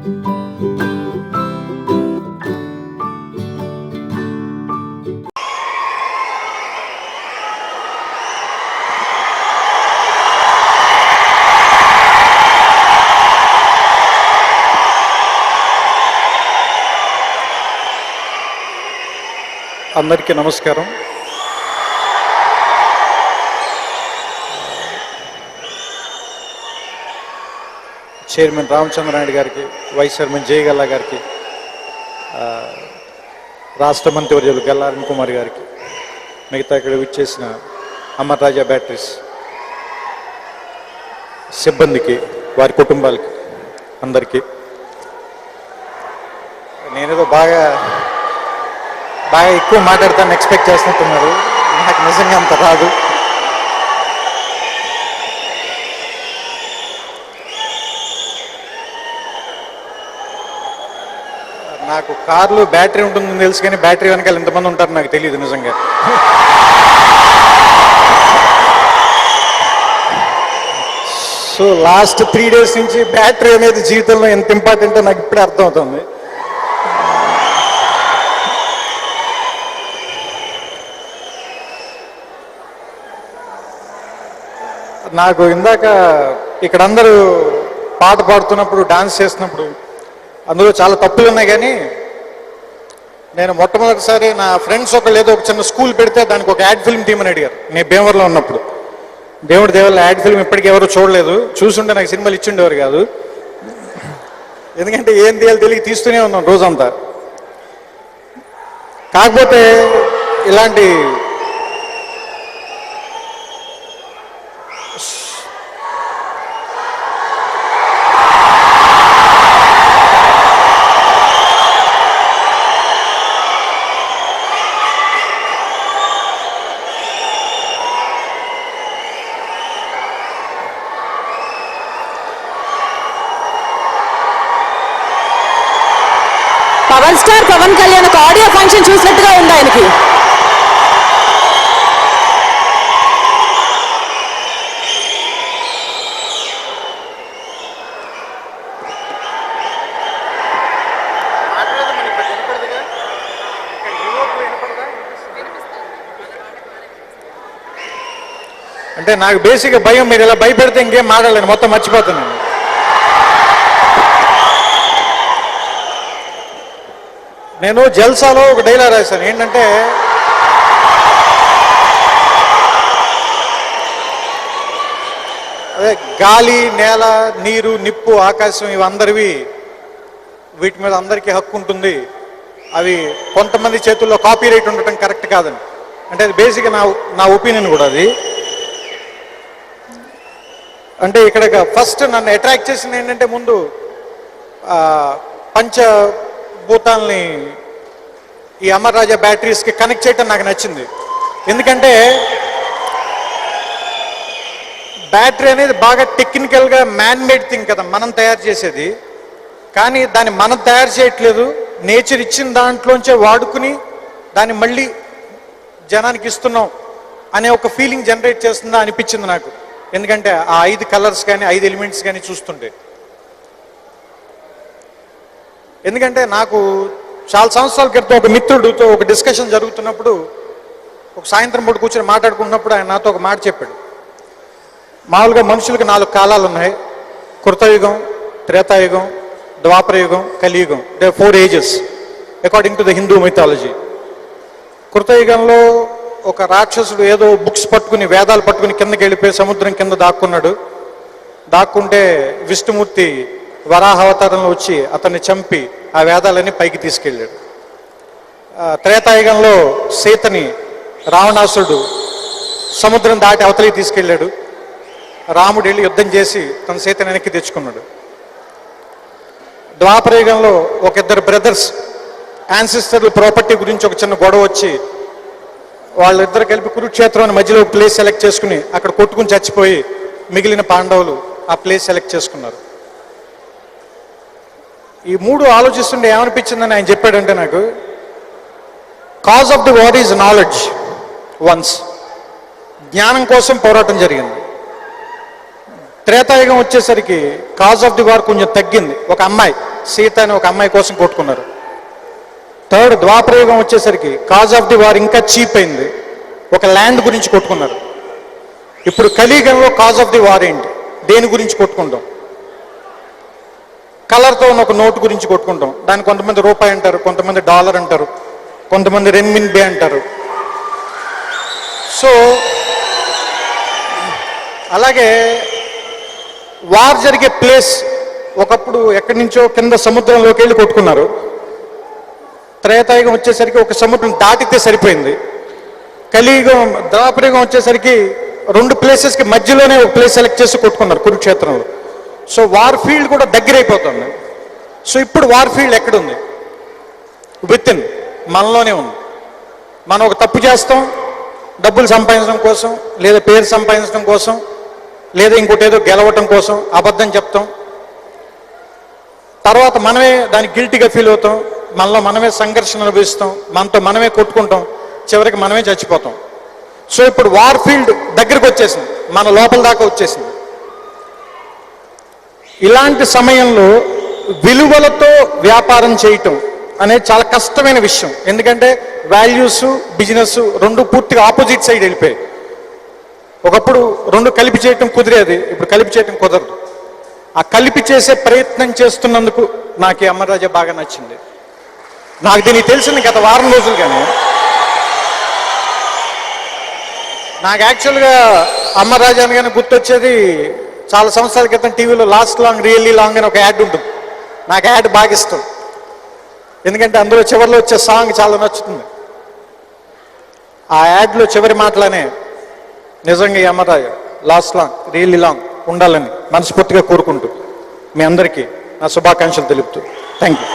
అందరికీ నమస్కారం. చైర్మన్ రామచంద్రనాయుడు గారికి, వైస్ చైర్మన్ జయగల్లా గారికి, రాష్ట్ర మంత్రివర్యులు గల్లా అరుణ్ కుమార్ గారికి, మిగతా ఇక్కడ విచ్చేసిన అమర్ రాజా బ్యాటరీస్ సిబ్బందికి, వారి కుటుంబాలకి అందరికీ నేనేదో బాగా ఎక్కువ మాట్లాడతాను ఎక్స్పెక్ట్ చేస్తున్నారు. నాకు నిజంగా అంత రాదు. నాకు కార్లు బ్యాటరీ ఉంటుందని తెలుసు, కానీ బ్యాటరీ వెనకాల ఎంతమంది ఉంటారు నాకు తెలియదు నిజంగా. సో లాస్ట్ 3 days నుంచి బ్యాటరీ అనేది జీవితంలో ఎంత ఇంపార్టెంటో నాకు ఇప్పుడే అర్థమవుతుంది. నాకు ఇందాక ఇక్కడ అందరూ పాట పాడుతున్నప్పుడు, డాన్స్ చేస్తున్నప్పుడు అందులో చాలా తప్పులు ఉన్నాయి, కానీ నేను మొట్టమొదటిసారి నా ఫ్రెండ్స్ ఒకళ్ళు ఏదో ఒక చిన్న స్కూల్ పెడితే దానికి ఒక యాడ్ ఫిల్మ్ తీయమని అడిగారు. నేను భీమవరంలో ఉన్నప్పుడు. దేవుడి దేవాల యాడ్ ఫిల్మ్ ఇప్పటికీ ఎవరు చూడలేదు. చూసుంటే నాకు సినిమాలు ఇచ్చిండేవారు కాదు. ఎందుకంటే ఏం తీయాలి తెలియ తీస్తూనే ఉన్నాం రోజంతా. కాకపోతే ఇలాంటి పవర్ స్టార్ పవన్ కళ్యాణ్ ఒక ఆడియో ఫంక్షన్ చూసినట్టుగా ఉంది ఆయనకి. అంటే నాకు బేసిక్గా భయం, మీరు ఇలా భయపెడితే ఇంకేం మాట్లాడలేను, మొత్తం మర్చిపోతున్నాను. నేను జల్సాలో ఒక డైలాగ్ రాశాను. ఏంటంటే, అదే గాలి, నేల, నీరు, నిప్పు, ఆకాశం ఇవందరివి, వీటి మీద అందరికీ హక్కు ఉంటుంది. అవి కొంతమంది చేతుల్లో కాపీ రైట్ ఉండటం కరెక్ట్ కాదని. అంటే అది బేసిక్గా నా ఒపీనియన్ కూడా అది. అంటే ఇక్కడ ఫస్ట్ నన్ను అట్రాక్ట్ చేసింది ఏంటంటే, ముందు పంచభూతాల్ని ఈ అమర్ రాజా బ్యాటరీస్కి కనెక్ట్ చేయటం నాకు నచ్చింది. ఎందుకంటే బ్యాటరీ అనేది బాగా టెక్నికల్గా మ్యాన్మేడ్ థింగ్ కదా, మనం తయారు చేసేది. కానీ దాన్ని మనం తయారు చేయట్లేదు, నేచర్ ఇచ్చిన దాంట్లోంచే వాడుకుని దాన్ని మళ్ళీ జనానికి ఇస్తున్నాం అనే ఒక ఫీలింగ్ జనరేట్ చేస్తుందా అనిపించింది నాకు. ఎందుకంటే ఆ 5 కలర్స్ కానీ 5 ఎలిమెంట్స్ కానీ చూస్తుంటే. ఎందుకంటే నాకు చాలా సంవత్సరాల క్రితం ఒక మిత్రుడితో ఒక డిస్కషన్ జరుగుతున్నప్పుడు, ఒక సాయంత్రం పూట కూర్చొని మాట్లాడుకున్నప్పుడు ఆయన నాతో ఒక మాట చెప్పాడు. మామూలుగా మనుషులకు 4 కాలాలు ఉన్నాయి: కృతయుగం, త్రేతాయుగం, ద్వాపరయుగం, కలియుగం. They 4 ages according to the Hindu mythology. కృతయుగంలో ఒక రాక్షసుడు ఏదో బుక్స్ పట్టుకుని, వేదాలు పట్టుకుని కిందకి వెళ్ళిపోయి సముద్రం కింద దాక్కుంటే విష్ణుమూర్తి వరాహ అవతారంలో వచ్చి అతన్ని చంపి ఆ వేదాలని పైకి తీసుకెళ్ళాడు. త్రేతాయుగంలో సీతని రావణాసురుడు సముద్రం దాటి అవతలికి తీసుకెళ్ళాడు. రాముడు వెళ్ళి యుద్ధం చేసి తన సీతని వెనక్కి తెచ్చుకున్నాడు. ద్వాపరయుగంలో ఒక 2 బ్రదర్స్ యాన్సిస్టర్ల ప్రాపర్టీ గురించి ఒక చిన్న గొడవ వచ్చి వాళ్ళిద్దరు కలిపి కురుక్షేత్రం మధ్యలో ప్లేస్ సెలెక్ట్ చేసుకుని అక్కడ కొట్టుకుని చచ్చిపోయి మిగిలిన పాండవులు ఆ ప్లేస్ సెలెక్ట్ చేసుకున్నారు. ఈ 3 ఆలోచిస్తుంటే ఏమనిపించిందని ఆయన చెప్పాడంటే, నాకు cause of the war is knowledge. Once జ్ఞానం కోసం పోరాటం జరిగింది. త్రేతాయుగం వచ్చేసరికి కాజ్ ఆఫ్ ది వార్ కొంచెం తగ్గింది. ఒక అమ్మాయి సీత అని ఒక అమ్మాయి కోసం కొట్టుకున్నారు. థర్డ్ ద్వాపరయుగం వచ్చేసరికి కాజ్ ఆఫ్ ది వార్ ఇంకా చీప్ అయింది, ఒక ల్యాండ్ గురించి కొట్టుకున్నారు. ఇప్పుడు కలియుగంలో కాజ్ ఆఫ్ ది వార్ ఏంటి? దేని గురించి కొట్టుకుంటాం? కలర్తో ఉన్న ఒక నోటు గురించి కొట్టుకుంటాం. దాన్ని కొంతమంది రూపాయి అంటారు, కొంతమంది డాలర్ అంటారు, కొంతమంది రెన్మిన్బే అంటారు. సో అలాగే వార్ జరిగే ప్లేస్ ఒకప్పుడు ఎక్కడి నుంచో కింద సముద్రంలోకి వెళ్ళి కొట్టుకున్నారు. త్రేతాయుగం వచ్చేసరికి ఒక సముద్రం దాటితే సరిపోయింది. కలియుగం ద్వాపరయుగం వచ్చేసరికి 2 ప్లేసెస్కి మధ్యలోనే ఒక ప్లేస్ సెలెక్ట్ చేసి కొట్టుకున్నారు, కురుక్షేత్రంలో. సో వార్ ఫీల్డ్ కూడా దగ్గరైపోతుంది. సో ఇప్పుడు వార్ ఫీల్డ్ ఎక్కడుంది? విత్ ఇన్ మనలోనే ఉంది. మనం ఒక తప్పు చేస్తాం, డబ్బులు సంపాదించడం కోసం, లేదా పేరు సంపాదించడం కోసం, లేదా ఇంకోటి ఏదో గెలవటం కోసం అబద్ధం చెప్తాం. తర్వాత మనమే దానికి గిల్టీగా ఫీల్ అవుతాం, మనలో మనమే సంఘర్షణ అనుభవిస్తాం, మనతో మనమే కొట్టుకుంటాం, చివరికి మనమే చచ్చిపోతాం. సో ఇప్పుడు వార్ ఫీల్డ్ దగ్గరికి వచ్చేసింది, మన లోపల దాకా వచ్చేసింది. ఇలాంటి సమయంలో విలువలతో వ్యాపారం చేయటం అనేది చాలా కష్టమైన విషయం. ఎందుకంటే వాల్యూస్, బిజినెస్ రెండు పూర్తిగా ఆపోజిట్ సైడ్ వెళ్ళిపోయాయి. ఒకప్పుడు 2 కలిపి చేయటం కుదిరేది, ఇప్పుడు కలిపి చేయటం కుదరదు. ఆ కలిపి చేసే ప్రయత్నం చేస్తున్నందుకు నాకు ఈ అమరరాజా బాగా నచ్చింది. నాకు దీనికి తెలిసింది గత వారం రోజులుగానే. నాకు యాక్చువల్గా అమరరాజా అనగానే గుర్తొచ్చేది, చాలా సంవత్సరాల క్రితం టీవీలో లాస్ట్ లాంగ్ రియల్లీ లాంగ్ అని ఒక యాడ్ ఉంటుంది. నాకు యాడ్ బాగా ఇష్టం, ఎందుకంటే అందులో చివరిలో వచ్చే సాంగ్ చాలా నచ్చుతుంది. ఆ యాడ్లో చివరి మాటలనే నిజంగా ఈ Amara Raja last long really long ఉండాలని మనస్ఫూర్తిగా కోరుకుంటూ మీ అందరికీ నా శుభాకాంక్షలు తెలుపుతూ థ్యాంక్ యూ.